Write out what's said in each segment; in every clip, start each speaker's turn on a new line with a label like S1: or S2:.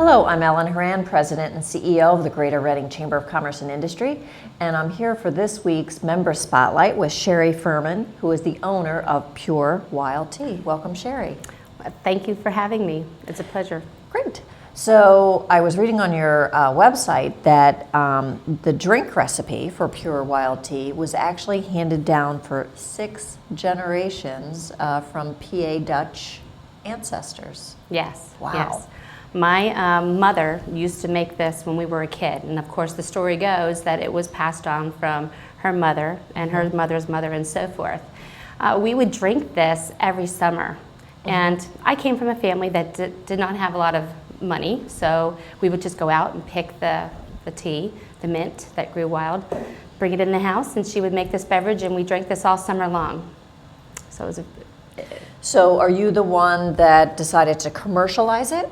S1: Hello, I'm Ellen Horan, President and CEO of the Greater Reading Chamber of Commerce and Industry, and I'm here for this week's Member Spotlight with Sherry Fuhrmann, who is the owner of Pure Wild Tea. Welcome, Sherry.
S2: Thank you for having me. It's a pleasure.
S1: Great. So I was reading on your website that the drink recipe for Pure Wild Tea was actually handed down for 6 generations from PA Dutch ancestors.
S2: Yes.
S1: Wow.
S2: Yes. My mother used to make this when we were a kid, and of course the story goes that it was passed on from her mother and her mother's mother and so forth. We would drink this every summer, and I came from a family that did not have a lot of money, so we would just go out and pick the tea, the mint that grew wild, bring it in the house, and she would make this beverage, and we drank this all summer long. So it was
S1: So are you the one that decided to commercialize it?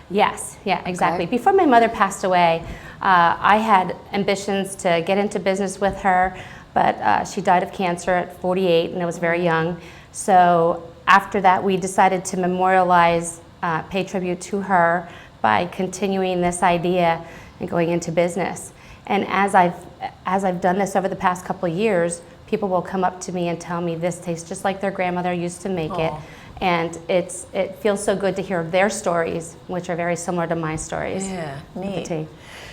S2: Yes, yeah, exactly. Okay. Before my mother passed away, I had ambitions to get into business with her, but she died of cancer at 48, and I was very young. So after that, we decided to memorialize, pay tribute to her by continuing this idea and going into business. And as I've done this over the past couple of years, people will come up to me and tell me this tastes just like their grandmother used to make it. And it feels so good to hear their stories, which are very similar to my stories.
S1: Yeah, neat.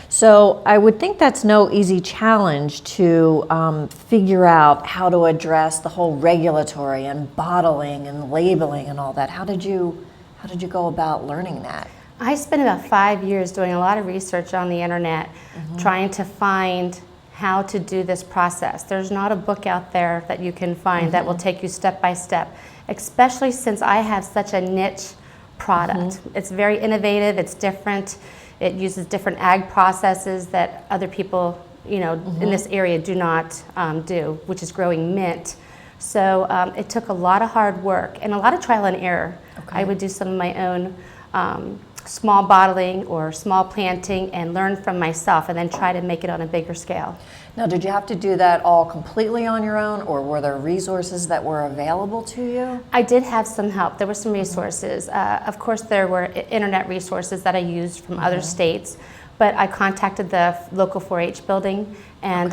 S1: So I would think that's no easy challenge to figure out how to address the whole regulatory and bottling and labeling and all that. How did you go about learning that?
S2: I spent about 5 years doing a lot of research on the internet, trying to find how to do this process. There's not a book out there that you can find that will take you step by step, especially since I have such a niche product. It's very innovative, it's different, it uses different ag processes that other people, in this area do not do, which is growing mint. So it took a lot of hard work and a lot of trial and error. Okay. I would do some of my own small bottling or small planting and learn from myself and then try to make it on a bigger scale.
S1: Now, did you have to do that all completely on your own, or were there resources that were available to you?
S2: I did have some help. There were some resources. Of course, there were internet resources that I used from other states, but I contacted the local 4-H building, and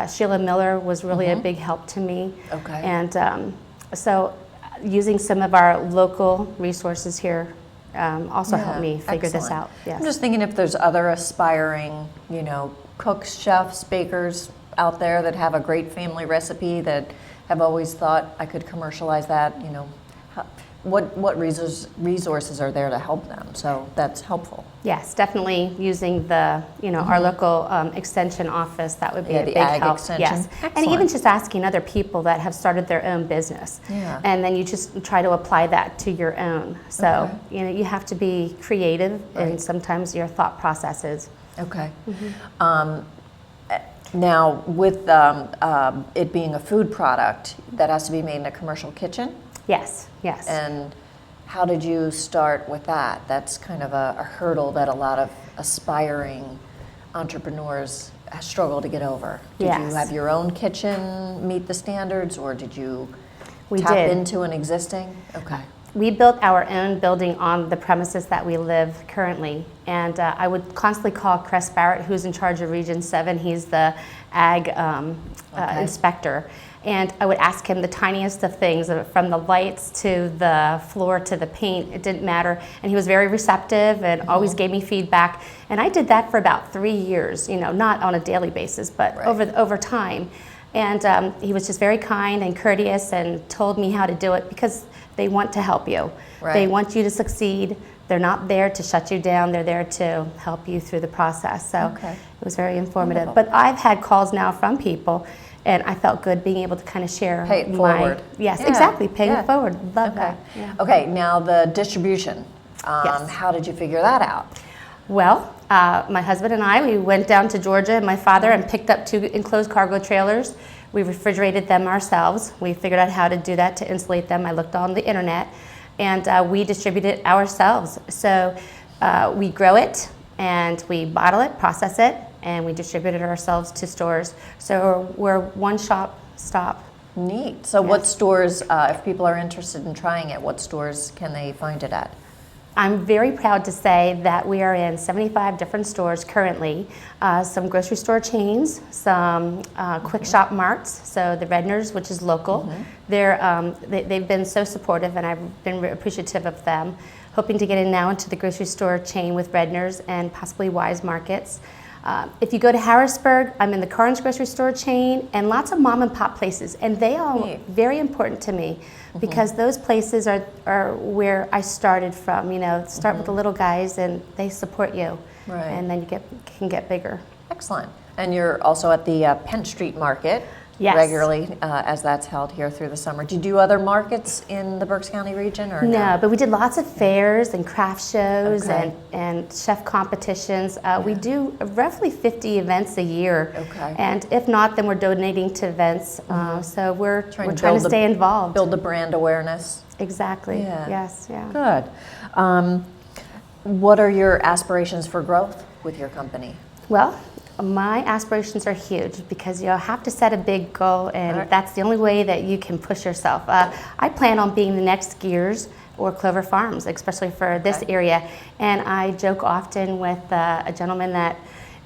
S2: Sheila Miller was really a big help to me. Okay. And so using some of our local resources here also helped me figure this out. Yes.
S1: I'm just thinking if there's other aspiring, cooks, chefs, bakers out there that have a great family recipe that have always thought I could commercialize that, what resources are there to help them? So that's helpful.
S2: Yes, definitely using the, our local extension office, that would be a big
S1: ag
S2: help.
S1: Extension.
S2: Yes,
S1: Excellent.
S2: And even just asking other people that have started their own business. Yeah. And then you just try to apply that to your own. So, you have to be creative, and sometimes your thought processes.
S1: Okay. Now, with it being a food product, that has to be made in a commercial kitchen?
S2: Yes, yes.
S1: And how did you start with that? That's kind of a hurdle that a lot of aspiring entrepreneurs struggle to get over. Did you have your own kitchen meet the standards, or did you tap into an existing? Okay.
S2: We built our own building on the premises that we live currently, and I would constantly call Chris Barrett, who's in charge of Region 7. He's the ag inspector, and I would ask him the tiniest of things, from the lights to the floor to the paint. It didn't matter, and he was very receptive and always gave me feedback. And I did that for about 3 years, not on a daily basis, but over time. And he was just very kind and courteous and told me how to do it, because they want to help you. Right. They want you to succeed. They're not there to shut you down. They're there to help you through the process. So it was very informative. Wonderful. But I've had calls now from people, and I felt good being able to kind of share.
S1: Pay it forward.
S2: Yes, exactly. Pay it forward. Love that. Yeah.
S1: Okay, now the distribution. How did you figure that out?
S2: Well, my husband and I, we went down to Georgia, and my father, and picked up 2 enclosed cargo trailers. We refrigerated them ourselves. We figured out how to do that, to insulate them. I looked on the internet, and we distribute it ourselves. So we grow it, and we bottle it, process it, and we distribute it ourselves to stores. So we're one-stop shop.
S1: Neat. So what stores, if people are interested in trying it, what stores can they find it at?
S2: I'm very proud to say that we are in 75 different stores currently, some grocery store chains, some quick shop marts, so the Redners, which is local. They've been so supportive, and I've been appreciative of them. Hoping to get in now into the grocery store chain with Redners and possibly Wise Markets. If you go to Harrisburg, I'm in the Carnes grocery store chain and lots of mom and pop places, and they are very important to me because those places are where I started from. You know, start with the little guys and they support you, and then you can get bigger.
S1: Excellent. And you're also at the Penn Street Market regularly as that's held here through the summer. Do you do other markets in the Berks County region or
S2: no? But we did lots of fairs and craft shows and chef competitions. We do roughly 50 events a year. And if not, then we're donating to events. So we're trying to stay involved.
S1: Build the brand awareness.
S2: Exactly.
S1: Yeah.
S2: Yes. Yeah.
S1: Good. What are your aspirations for growth with your company?
S2: Well, my aspirations are huge because you have to set a big goal, and that's the only way that you can push yourself. I plan on being the next Gears or Clover Farms, especially for this area. And I joke often with a gentleman that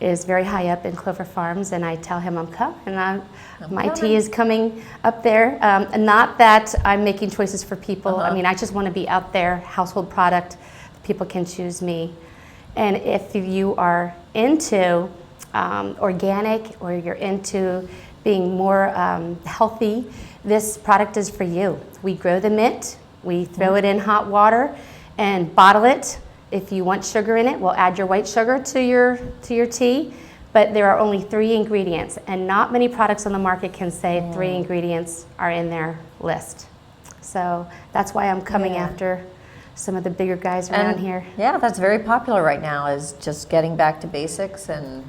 S2: is very high up in Clover Farms, and I tell him I'm coming. My tea is coming up there. Not that I'm making choices for people. I mean, I just want to be out there, household product. People can choose me. And if you are into organic, or you're into being more healthy, this product is for you. We grow the mint, we throw it in hot water and bottle it. If you want sugar in it, we'll add your white sugar to your tea, but there are only 3 ingredients, and not many products on the market can say 3 ingredients are in their list. So that's why I'm coming after some of the bigger guys around here.
S1: Yeah, that's very popular right now, is just getting back to basics and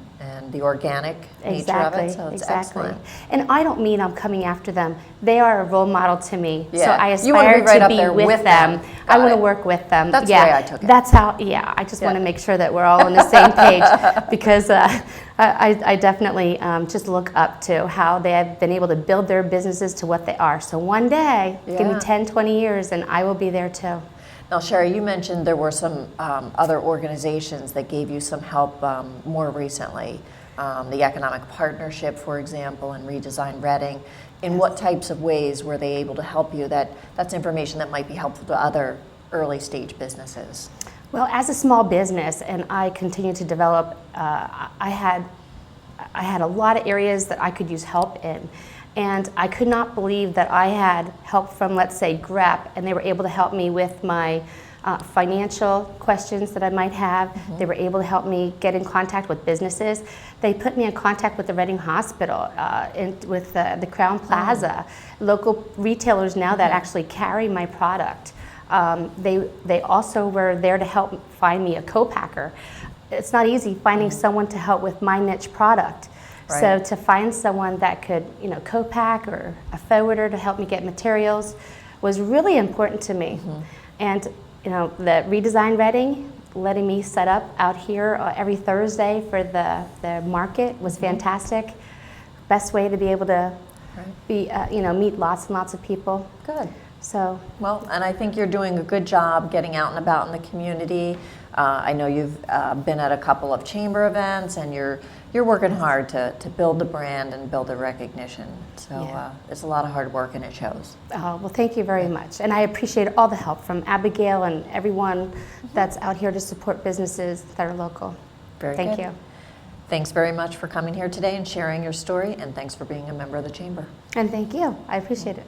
S1: the organic nature of it, so it's excellent.
S2: And I don't mean I'm coming after them. They are a role model to me, so I
S1: you want
S2: aspire
S1: to be
S2: to be with them. I want to work with them.
S1: That's the way I took it.
S2: That's how, I just want to make sure that we're all on the same page because I definitely just look up to how they have been able to build their businesses to what they are. So one day, give me 10, 20 years, and I will be there too.
S1: Now, Sherry, you mentioned there were some other organizations that gave you some help more recently. The Economic Partnership, for example, and Redesign Reading. In what types of ways were they able to help you? That's information that might be helpful to other early stage businesses.
S2: Well, as a small business, and I continue to develop, I had a lot of areas that I could use help in. And I could not believe that I had help from, let's say, GREP, and they were able to help me with my financial questions that I might have. They were able to help me get in contact with businesses. They put me in contact with the Reading Hospital, with the Crown Plaza, local retailers now that actually carry my product. They also were there to help find me a co-packer. It's not easy finding someone to help with my niche product. So to find someone that could, co-pack or a forwarder to help me get materials was really important to me. And the Redesign Reading, letting me set up out here every Thursday for the market was fantastic. Best way to be able to be, meet lots and lots of people.
S1: Good.
S2: So
S1: well, and I think you're doing a good job getting out and about in the community. I know you've been at a couple of chamber events, and you're working hard to build the brand and build the recognition. So it's a lot of hard work, and it shows.
S2: Oh, well, thank you very much. And I appreciate all the help from Abigail and everyone that's out here to support businesses that are local.
S1: Very
S2: good.
S1: Thank you. Thanks very much for coming here today and sharing your story, and thanks for being a member of the Chamber.
S2: And thank you. I appreciate it.